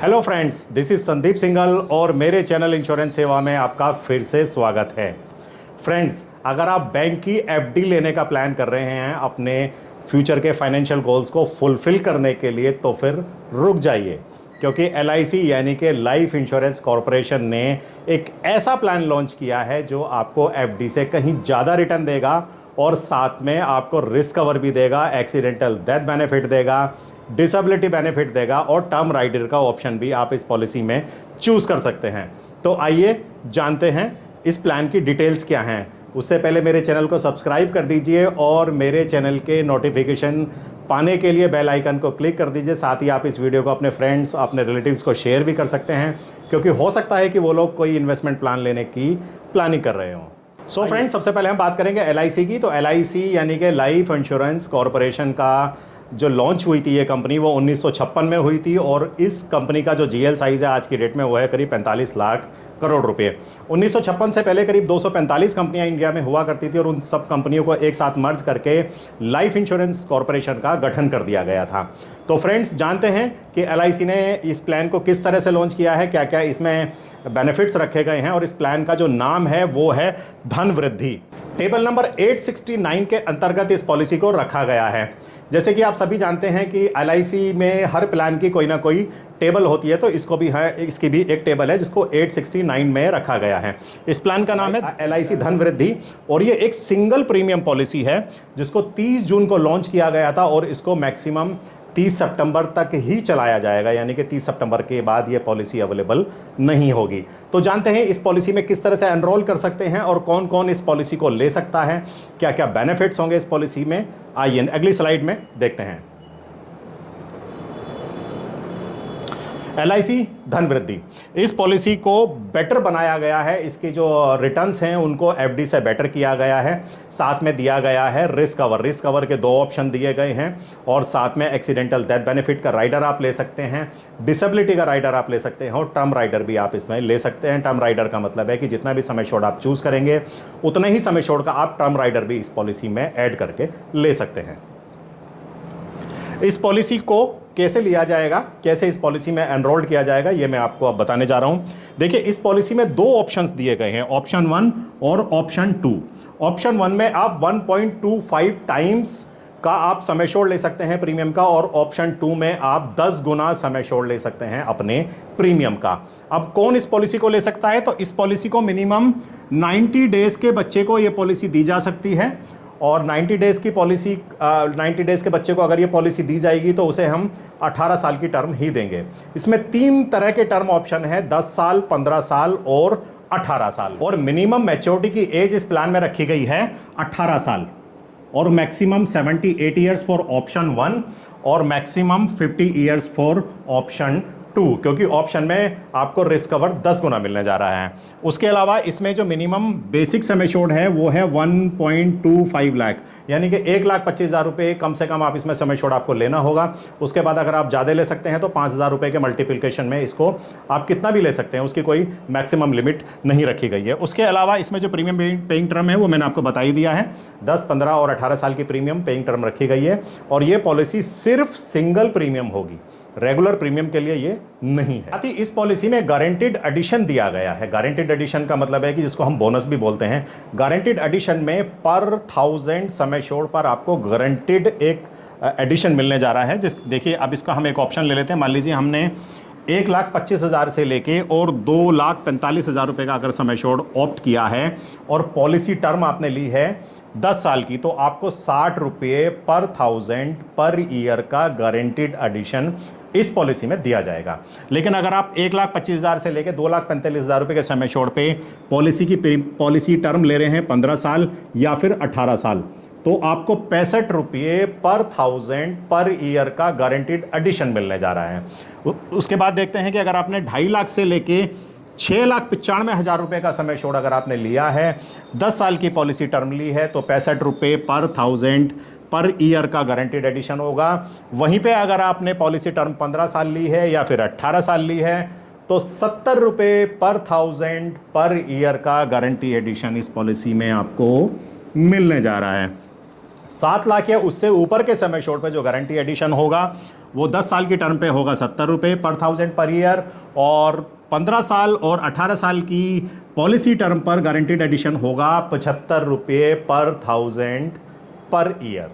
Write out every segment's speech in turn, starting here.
Hello friends, this is Sandeep Singhal और मेरे channel insurance सेवा में आपका फिर से स्वागत है। फ्रेंड्स, अगर आप बैंक की एफडी लेने का प्लान कर रहे हैं अपने फ्यूचर के फाइनेंशियल गोल्स को फुलफिल करने के लिए, तो फिर रुक जाइए, क्योंकि एलआईसी यानी कि लाइफ इंश्योरेंस कॉरपोरेशन ने एक ऐसा प्लान लॉन्च किया है जो आपको एफडी से कहीं ज़्यादा रिटर्न देगा और साथ में आपको रिस्क कवर भी देगा, एक्सीडेंटल डेथ बेनिफिट देगा, डिसेबिलिटी बेनिफिट देगा और टर्म राइडर का ऑप्शन भी आप इस पॉलिसी में चूज़ कर सकते हैं। तो आइए जानते हैं इस प्लान की डिटेल्स क्या हैं। उससे पहले मेरे चैनल को सब्सक्राइब कर दीजिए और मेरे चैनल के नोटिफिकेशन पाने के लिए बेल आइकन को क्लिक कर दीजिए। साथ ही आप इस वीडियो को अपने फ्रेंड्स, अपने रिलेटिव्स को शेयर भी कर सकते हैं, क्योंकि हो सकता है कि वो लोग कोई इन्वेस्टमेंट प्लान लेने की प्लानिंग कर रहे हों। सो फ्रेंड्स, सबसे पहले हम बात करेंगे एलआईसी की। तो एलआईसी यानी कि लाइफ इंश्योरेंस कॉरपोरेशन का जो लॉन्च हुई थी ये कंपनी, वो 1956 में हुई थी और इस कंपनी का जो जीएल साइज़ है आज की डेट में वो है करीब 45 लाख करोड़ रुपए। 1956 से पहले करीब 245 कंपनियां इंडिया में हुआ करती थी और उन सब कंपनियों को एक साथ मर्ज करके लाइफ इंश्योरेंस कॉरपोरेशन का गठन कर दिया गया था। तो फ्रेंड्स, जानते हैं कि एलआईसी ने इस प्लान को किस तरह से लॉन्च किया है, क्या क्या इसमें बेनिफिट्स रखे गए हैं, और इस प्लान का जो नाम है वो है धन वृद्धि। टेबल नंबर 869 के अंतर्गत इस पॉलिसी को रखा गया है। जैसे कि आप सभी जानते हैं कि एलआईसी में हर प्लान की कोई ना कोई टेबल होती है, तो इसको भी है, इसकी भी एक टेबल है जिसको 869 में रखा गया है। इस प्लान का नाम है एलआईसी धन वृद्धि और ये एक सिंगल प्रीमियम पॉलिसी है जिसको 30 जून को लॉन्च किया गया था और इसको मैक्सिमम 30 सितंबर तक ही चलाया जाएगा, यानी कि 30 सितंबर के बाद ये पॉलिसी अवेलेबल नहीं होगी। तो जानते हैं इस पॉलिसी में किस तरह से एनरोल कर सकते हैं और कौन कौन इस पॉलिसी को ले सकता है, क्या क्या बेनिफिट्स होंगे इस पॉलिसी में। आइए अगली स्लाइड में देखते हैं। एलआईसी धन वृद्धि, इस पॉलिसी को बेटर बनाया गया है। इसके जो रिटर्न्स हैं उनको एफडी से बेटर किया गया है। साथ में दिया गया है रिस्क कवर। रिस्क कवर के 2 ऑप्शन दिए गए हैं और साथ में एक्सीडेंटल डेथ बेनिफिट का राइडर आप ले सकते हैं, डिसेबिलिटी का राइडर आप ले सकते हैं और टर्म राइडर भी आप इसमें ले सकते हैं। टर्म राइडर का मतलब है कि जितना भी समय छोड़ आप चूज़ करेंगे उतना ही समय छोड़ का आप टर्म राइडर भी इस पॉलिसी में ऐड करके ले सकते हैं। इस पॉलिसी को कैसे लिया जाएगा, कैसे इस पॉलिसी में एनरोल्ड किया जाएगा, ये मैं आपको अब बताने जा रहा हूं। देखिए, इस पॉलिसी में 2 ऑप्शंस दिए गए हैं, ऑप्शन 1 और ऑप्शन 2। ऑप्शन 1 में आप 1.25 टाइम्स का आप समय छोड़ ले सकते हैं प्रीमियम का और ऑप्शन 2 में आप 10 गुना समय छोड़ ले सकते हैं अपने प्रीमियम का। अब कौन इस पॉलिसी को ले सकता है? तो इस पॉलिसी को मिनिमम 90 डेज के बच्चे को ये पॉलिसी दी जा सकती है और 90 डेज़ की पॉलिसी 90 डेज़ के बच्चे को अगर ये पॉलिसी दी जाएगी तो उसे हम 18 साल की टर्म ही देंगे। इसमें 3 तरह के टर्म ऑप्शन है, 10 साल, 15 साल और 18 साल। और मिनिमम मैच्योरिटी की एज इस प्लान में रखी गई है 18 साल और मैक्सिमम 78 ईयर्स फॉर ऑप्शन 1 और मैक्सिमम 50 ईयर्स फॉर ऑप्शन 2, क्योंकि ऑप्शन में आपको रिस्क कवर 10 गुना मिलने जा रहा है। उसके अलावा इसमें जो मिनिमम बेसिक सम एश्योर्ड है वो है 1.25 लाख, यानी कि 1,25,000 रुपये कम से कम आप इसमें सम एश्योर्ड आपको लेना होगा। उसके बाद अगर आप ज़्यादा ले सकते हैं तो 5,000 रुपये के मल्टीप्लिकेशन में इसको आप कितना भी ले सकते हैं, उसकी कोई मैक्सिमम लिमिट नहीं रखी गई है। उसके अलावा इसमें जो प्रीमियम पेइंग टर्म है वो मैंने आपको बता ही दिया है, 10, 15 और 18 साल की प्रीमियम पेइंग टर्म रखी गई है और ये पॉलिसी सिर्फ सिंगल प्रीमियम होगी, रेगुलर प्रीमियम के लिए ये नहीं है। साथ ही इस पॉलिसी में गारंटीड एडिशन दिया गया है। गारंटीड एडिशन का मतलब है कि जिसको हम बोनस भी बोलते हैं। गारंटीड एडिशन में पर 1000 समय छोड़ पर आपको गारंटीड एक एडिशन मिलने जा रहा है। देखिए, अब इसका हम एक ऑप्शन ले लेते हैं। मान लीजिए हमने 1,25,000 से लेके और 2,45,000 रुपये का अगर समय छोड़ ऑप्ट किया है और पॉलिसी टर्म आपने ली है 10 साल की, तो आपको 60 रुपये पर 1000 पर ईयर का गारंटीड एडिशन इस पॉलिसी में दिया जाएगा। लेकिन अगर आप 1,25,000 से लेकर 2,45,000 रुपये के समय छोड़ पे पॉलिसी टर्म ले रहे हैं 15 साल या फिर 18 साल, तो आपको 65 रुपये पर 1000 पर ईयर का गारंटीड एडिशन मिलने जा रहा है। उसके बाद देखते हैं कि अगर आपने 2.5 लाख से लेके 6,95,000 रुपये का समय छोड़ अगर आपने लिया है, 10 साल की पॉलिसी टर्म ली है, तो 65 रुपये पर 1000 पर ईयर का गारंटीड एडिशन होगा। वहीं पे अगर आपने पॉलिसी टर्म 15 साल ली है या फिर 18 साल ली है तो 70 रुपये पर 1000 पर ईयर का गारंटी एडिशन इस पॉलिसी में आपको मिलने जा रहा है। 7 लाख या उससे ऊपर के समय शोर्ट पे जो गारंटी एडिशन होगा वो 10 साल की टर्म पे होगा 70 रुपये पर 1000 पर ईयर, और 15 साल और 18 साल की पॉलिसी टर्म पर गारंटीड एडिशन होगा 75 रुपये पर 1000 पर ईयर।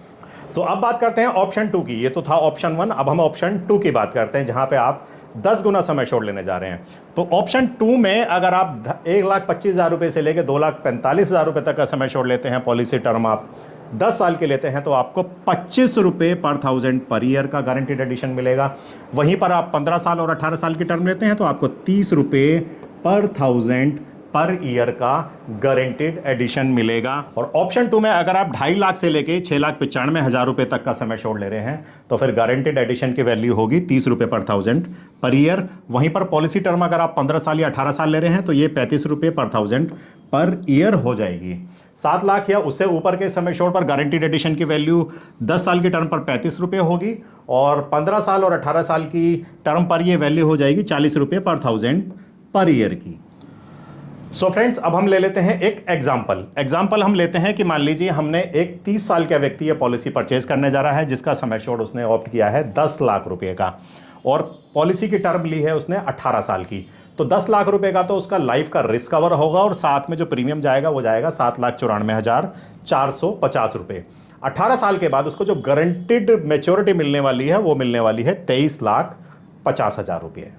तो अब बात करते हैं ऑप्शन 2 की। ये तो था ऑप्शन 1, अब हम ऑप्शन 2 की बात करते हैं जहां पे आप 10 गुना समय शोर्ट लेने जा रहे हैं। तो ऑप्शन 2 में अगर आप 1,25,000 रुपये से लेकर 2,45,000 रुपये तक का समय शोर्ट लेते हैं, पॉलिसी टर्म आप 10 साल के लेते हैं, तो आपको 25 रुपये पर 1000 पर ईयर का गारंटीड एडिशन मिलेगा। वहीं पर आप 15 साल और 18 साल की टर्म लेते हैं तो आपको 30 रुपये पर 1000 पर ईयर का गारंटीड एडिशन मिलेगा। और ऑप्शन 2 में अगर आप 2.5 लाख से लेके 6,95,000 रुपये तक का समय शोर्ट ले रहे हैं तो फिर गारंटीड एडिशन की वैल्यू होगी 30 रुपये पर 1000 पर ईयर। वहीं पर पॉलिसी टर्म अगर आप 15 साल या 18 साल ले रहे हैं तो ये 35 रुपये पर 1000 पर ईयर हो जाएगी। 7 लाख या उससे ऊपर के समय शोर्ट पर गारंटीड एडिशन की वैल्यू 10 साल की टर्म पर 35 रुपये होगी, और 15 साल और 18 साल की टर्म पर ये वैल्यू हो जाएगी 40 रुपये पर 1000 पर ईयर की। सो फ्रेंड्स, अब हम ले लेते हैं एक एग्जाम्पल हम लेते हैं कि मान लीजिए हमने एक 30 साल का व्यक्ति ये पॉलिसी परचेज करने जा रहा है जिसका समय शोर्ट उसने ऑप्ट किया है 10 लाख रुपए का, और पॉलिसी की टर्म ली है उसने 18 साल की। तो 10 लाख रुपए का तो उसका लाइफ का रिस्क कवर होगा, और साथ में जो प्रीमियम जाएगा वो जाएगा 7,94,450 रुपये। 18 साल के बाद उसको जो गारंटीड मेच्योरिटी मिलने वाली है वो मिलने वाली है 23,50,000 रुपये।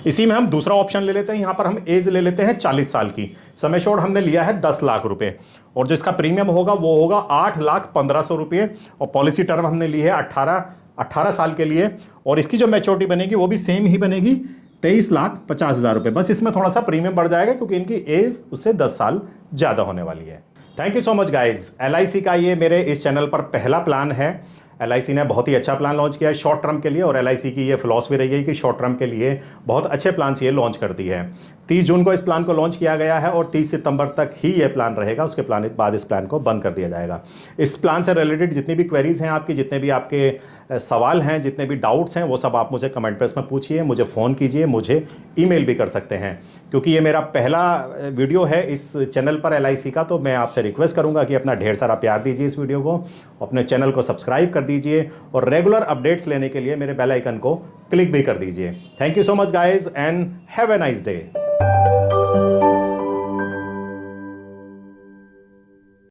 इसी में हम दूसरा ऑप्शन ले लेते हैं। यहां पर हम एज ले लेते हैं 40 साल की, समय शोर्ट हमने लिया है 10 लाख रुपए, और जिसका प्रीमियम होगा वो होगा 8,15,000 रुपये, और पॉलिसी टर्म हमने ली है 18 साल के लिए, और इसकी जो मैच्योरिटी बनेगी वो भी सेम ही बनेगी 23,50,000 रुपये। बस इसमें थोड़ा सा प्रीमियम बढ़ जाएगा क्योंकि इनकी एज उससे 10 साल ज़्यादा होने वाली है। Thank you so much guys. LIC का ये मेरे इस चैनल पर पहला प्लान है। LIC ने बहुत ही अच्छा प्लान लॉन्च किया है शॉर्ट टर्म के लिए, और LIC की ये फिलॉसफी रही है कि शॉर्ट टर्म के लिए बहुत अच्छे प्लान ये लॉन्च करती है। 30 जून को इस प्लान को लॉन्च किया गया है और 30 सितंबर तक ही ये प्लान रहेगा, उसके बाद इस प्लान को बंद कर दिया जाएगा। इस प्लान से रिलेटेड जितनी भी क्वेरीज हैं आपकी, जितने भी आपके सवाल हैं, जितने भी डाउट्स हैं, वो सब आप मुझे कमेंट बॉक्स में पूछिए, मुझे फ़ोन कीजिए, मुझे ईमेल भी कर सकते हैं। क्योंकि ये मेरा पहला वीडियो है इस चैनल पर LIC का, तो मैं आपसे रिक्वेस्ट करूंगा कि अपना ढेर सारा प्यार दीजिए इस वीडियो को, अपने चैनल को सब्सक्राइब कर दीजिए, और रेगुलर अपडेट्स लेने के लिए मेरे बेल आइकन को क्लिक भी कर दीजिए। Thank you so much guys and have a nice day.